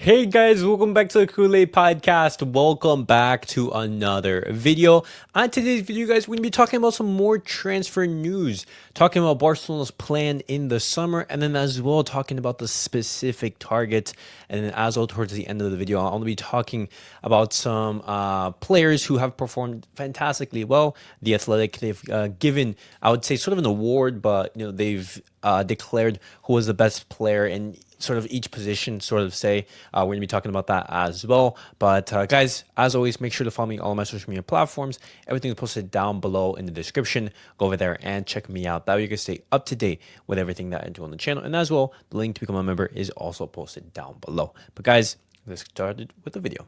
Hey guys, welcome back to the Kool-Aid Podcast. Welcome back to another video. On today's video, guys, we're going to be talking about some more transfer news, talking about Barcelona's plan in the summer, and then as well talking about the specific targets. And then as well towards the end of the video, I'll be talking about some players who have performed fantastically well. The Athletic, they've given, I would say, sort of an award, but they've declared who was the best player in sort of each position, sort of say. We're going to be talking about that as well. But guys, as always, make sure to follow me on all my social media platforms. Everything is posted down below in the description. Go over there and check me out. That way you can stay up to date with everything that I do on the channel. And as well, the link to become a member is also posted down below. But guys, let's get started with the video.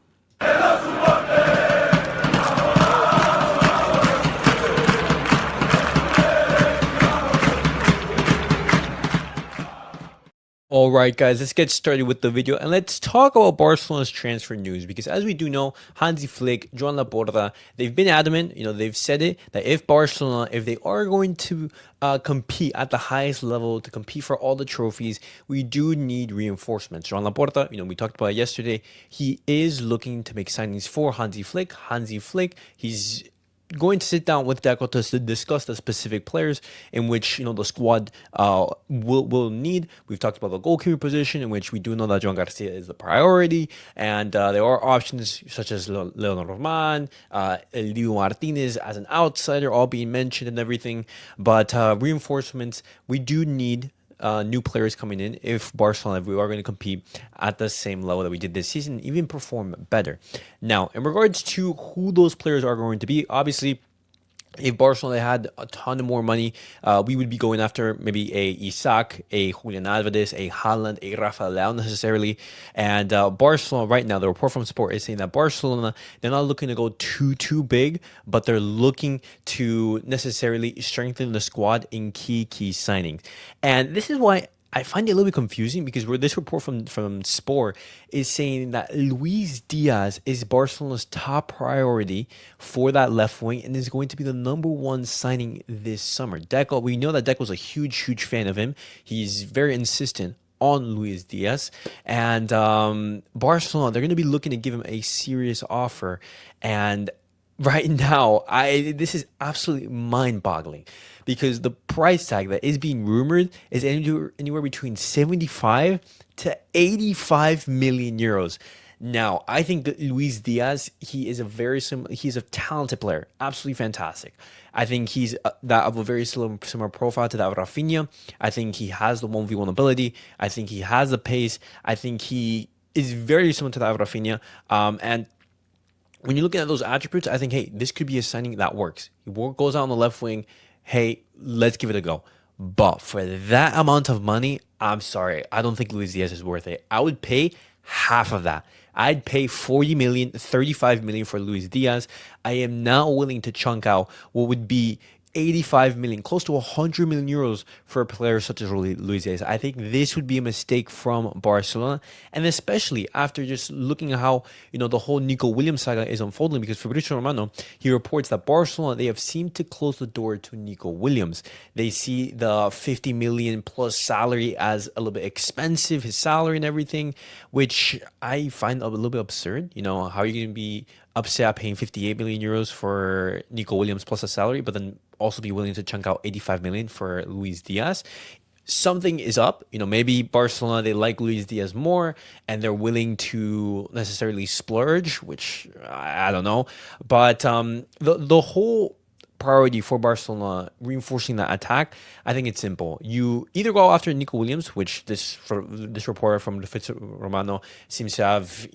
All right, guys, let's get started with the video and let's talk about Barcelona's transfer news, because as we do know, Hansi Flick, Joan Laporta, they've been adamant, they've said it, that if Barcelona, if they are going to compete at the highest level, to compete for all the trophies, we do need reinforcements. Joan Laporta, we talked about it yesterday, he is looking to make signings for Hansi Flick. He's going to sit down with Deco to discuss the specific players in which the squad will need. We've talked about the goalkeeper position, in which we do know that Joan Garcia is the priority, and there are options such as Leonor Roman, Leo Martinez as an outsider, all being mentioned and everything. But reinforcements, we do need new players coming in if Barcelona, if we are going to compete at the same level that we did this season, even perform better. Now, in regards to who those players are going to be, obviously, if Barcelona had a ton of more money, we would be going after maybe a Isak, a Julian Alvarez, a Haaland, a Rafael Leao necessarily. And Barcelona right now, the report from Sport is saying that Barcelona, they're not looking to go too big, but they're looking to necessarily strengthen the squad in key signings. And this is why I find it a little bit confusing, because this report from Sport is saying that Luis Díaz is Barcelona's top priority for that left wing and is going to be the #1 signing this summer. Deco, we know that Deco's a huge fan of him. He's very insistent on Luis Díaz, and Barcelona, they're going to be looking to give him a serious offer. And right now, this is absolutely mind-boggling, because the price tag that is being rumored is anywhere between 75 to 85 million euros. Now, I think that Luis Díaz, he's a talented player, absolutely fantastic. I think he's that of a very similar profile to that of Rafinha. I think he has the 1v1 ability. I think he has the pace. I think he is very similar to that of Rafinha. And when you're looking at those attributes, I think, hey, this could be a signing that works. He goes out on the left wing. Hey, let's give it a go. But for that amount of money, I'm sorry, I don't think Luis Díaz is worth it. I would pay half of that. I'd pay 40 million, 35 million for Luis Díaz. I am not willing to chunk out what would be 85 million, close to 100 million euros for a player such as Luis Díaz. I think this would be a mistake from Barcelona, and especially after just looking at how the whole Nico Williams saga is unfolding, because Fabrizio Romano, he reports that Barcelona, they have seemed to close the door to Nico Williams. They see the 50 million plus salary as a little bit expensive, his salary and everything, which I find a little bit absurd. How are you going to be upset paying 58 million euros for Nico Williams plus a salary, but then also be willing to chunk out 85 million for Luis Díaz? Something is up. Maybe Barcelona, they like Luis Díaz more and they're willing to necessarily splurge, which I don't know. But the whole priority for Barcelona reinforcing that attack, I think it's simple. You either go after Nico Williams, which this reporter from Fabrizio Romano seems to have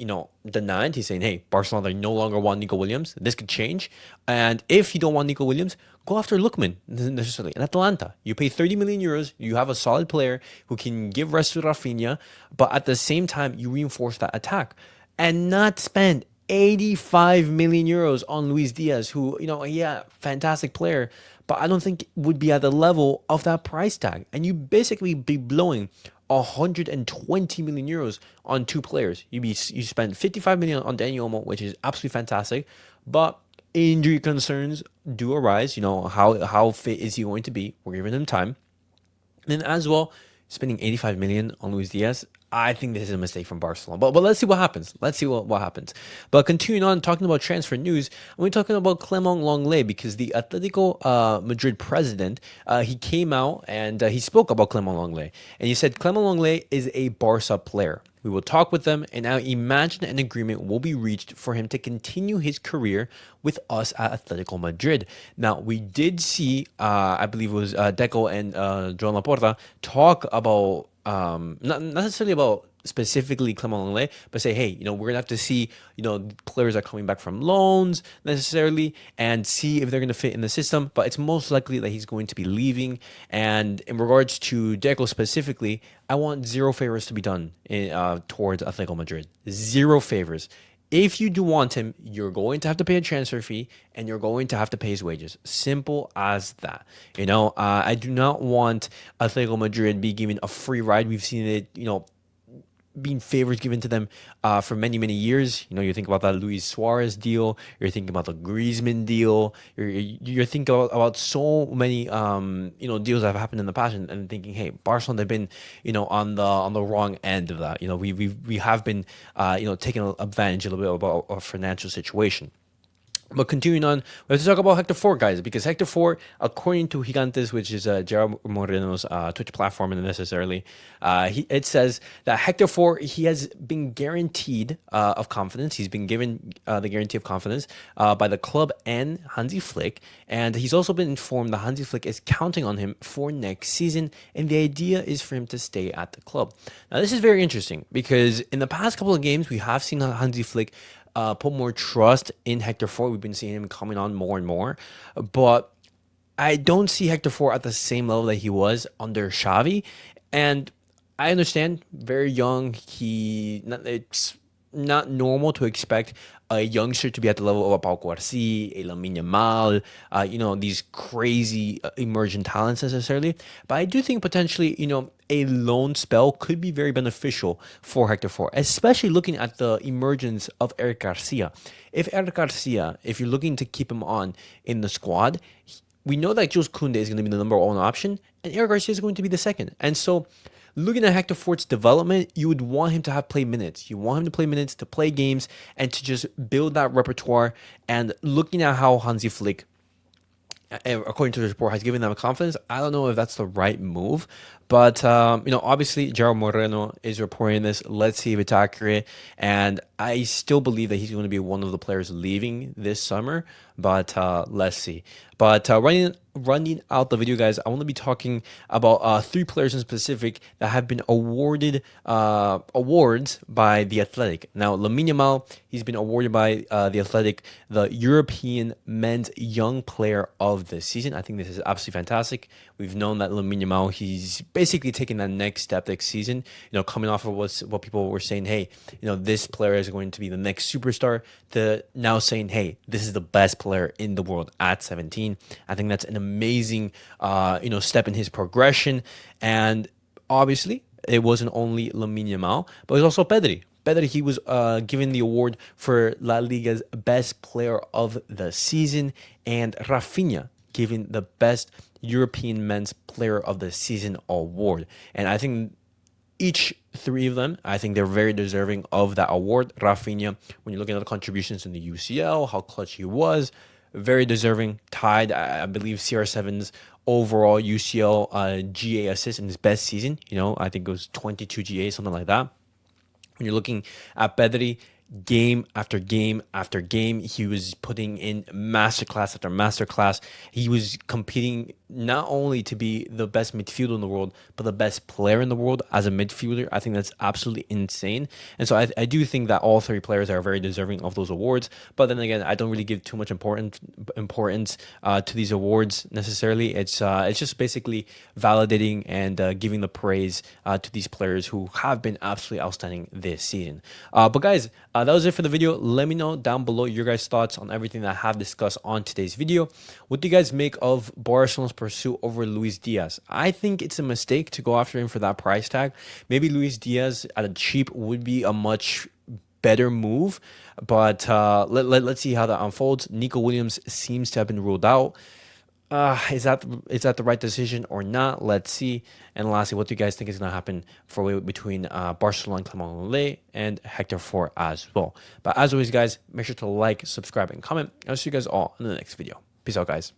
denied. He's saying, hey, Barcelona, they no longer want Nico Williams. This could change. And if you don't want Nico Williams, go after Lookman necessarily in Atalanta. You pay 30 million euros. You have a solid player who can give rest to Rafinha, but at the same time, you reinforce that attack and not spend 85 million euros on Luis Díaz, who, fantastic player, but I don't think would be at the level of that price tag. And you basically be blowing 120 million euros on two players. You spend 55 million on Daniel Olmo, which is absolutely fantastic, but injury concerns do arise. How fit is he going to be? We're giving him time. And as well, spending 85 million on Luis Diaz, I think this is a mistake from Barcelona. But let's see what happens. Let's see what happens. But continuing on, talking about transfer news, we're talking about Clement Lenglet because the Atletico Madrid president, he came out and he spoke about Clement Lenglet. And he said Clement Lenglet is a Barca player. We will talk with them, and now imagine an agreement will be reached for him to continue his career with us at Atletico Madrid. Now, we did see, I believe it was Deco and Joan Laporta talk about, not necessarily about specifically Clement Lenglet, but say, hey, we're gonna have to see, players are coming back from loans necessarily and see if they're gonna fit in the system. But it's most likely that he's going to be leaving. And in regards to Deco specifically, I want zero favors to be done towards Atletico Madrid. Zero favors. If you do want him, you're going to have to pay a transfer fee and you're going to have to pay his wages. Simple as that. I do not want Atletico Madrid be given a free ride. We've seen it, being favors given to them for many, many years. You think about that Luis Suarez deal. You're thinking about the Griezmann deal. You're thinking about so many, deals that have happened in the past, and thinking, hey, Barcelona, they've been, on the wrong end of that. We have been, taking advantage a little bit about our financial situation. But continuing on, we have to talk about Hector Fort, guys, because Hector Fort, according to Gigantes, which is Gerard Moreno's Twitch platform, and necessarily, it says that Hector Fort, he has been guaranteed of confidence. He's been given the guarantee of confidence by the club and Hansi Flick, and he's also been informed that Hansi Flick is counting on him for next season, and the idea is for him to stay at the club. Now, this is very interesting because in the past couple of games, we have seen Hansi Flick put more trust in Hector Fort. We've been seeing him coming on more and more, but I don't see Hector Fort at the same level that he was under Xavi. And I understand, very young. It's not normal to expect a youngster to be at the level of a Pau Cuarsí, a Lamine Yamal, these crazy emerging talents necessarily. But I do think potentially, a loan spell could be very beneficial for Hector Fort, especially looking at the emergence of Eric Garcia. If you're looking to keep him on in the squad, we know that Jules Koundé is going to be the number one option, and Eric Garcia is going to be the second. And so, looking at Hector Fort's development, you would want him to have play minutes. You want him to play minutes, to play games, and to just build that repertoire. And looking at how Hansi Flick, according to the report, has given them confidence, I don't know if that's the right move. But, obviously, Gerard Moreno is reporting this. Let's see if it's accurate. And I still believe that he's going to be one of the players leaving this summer. But let's see. But running out the video, guys, I want to be talking about 3 players in specific that have been awarded awards by the Athletic. Now, Lamine Yamal, he's been awarded by the Athletic the European Men's Young Player of the Season. I think this is absolutely fantastic. We've known that Lamine Yamal, he's basically taking that next step next season, coming off of what people were saying, hey, this player is going to be the next superstar, to now saying, hey, this is the best player in the world at 17. I think that's an amazing, step in his progression. And obviously, it wasn't only Lamine Yamal, but it was also Pedri. Pedri, he was given the award for La Liga's best player of the season, and Rafinha given the best European Men's Player of the Season award. And I think each 3 of them, I think they're very deserving of that award. Rafinha, when you're looking at the contributions in the UCL, how clutch he was, very deserving. Tied, I believe, CR7's overall UCL GA assist in his best season. I think it was 22 GA, something like that. When you're looking at Pedri, game after game after game, he was putting in masterclass after masterclass. He was competing not only to be the best midfielder in the world, but the best player in the world as a midfielder. I think that's absolutely insane. And so I do think that all 3 players are very deserving of those awards. But then again, I don't really give too much importance to these awards necessarily. It's just basically validating and giving the praise to these players who have been absolutely outstanding this season. But guys, that was it for the video. Let me know down below your guys' thoughts on everything that I have discussed on today's video. What do you guys make of Barcelona's pursuit over Luis Diaz? I think it's a mistake to go after him for that price tag. Maybe Luis Diaz at a cheap would be a much better move, but let's see how that unfolds. Nico Williams seems to have been ruled out. Is that the right decision or not? Let's see. And lastly, what do you guys think is going to happen between Barcelona and Clement Lenglet and Hector Fort as well? But as always, guys, make sure to like, subscribe, and comment. I'll see you guys all in the next video. Peace out, guys.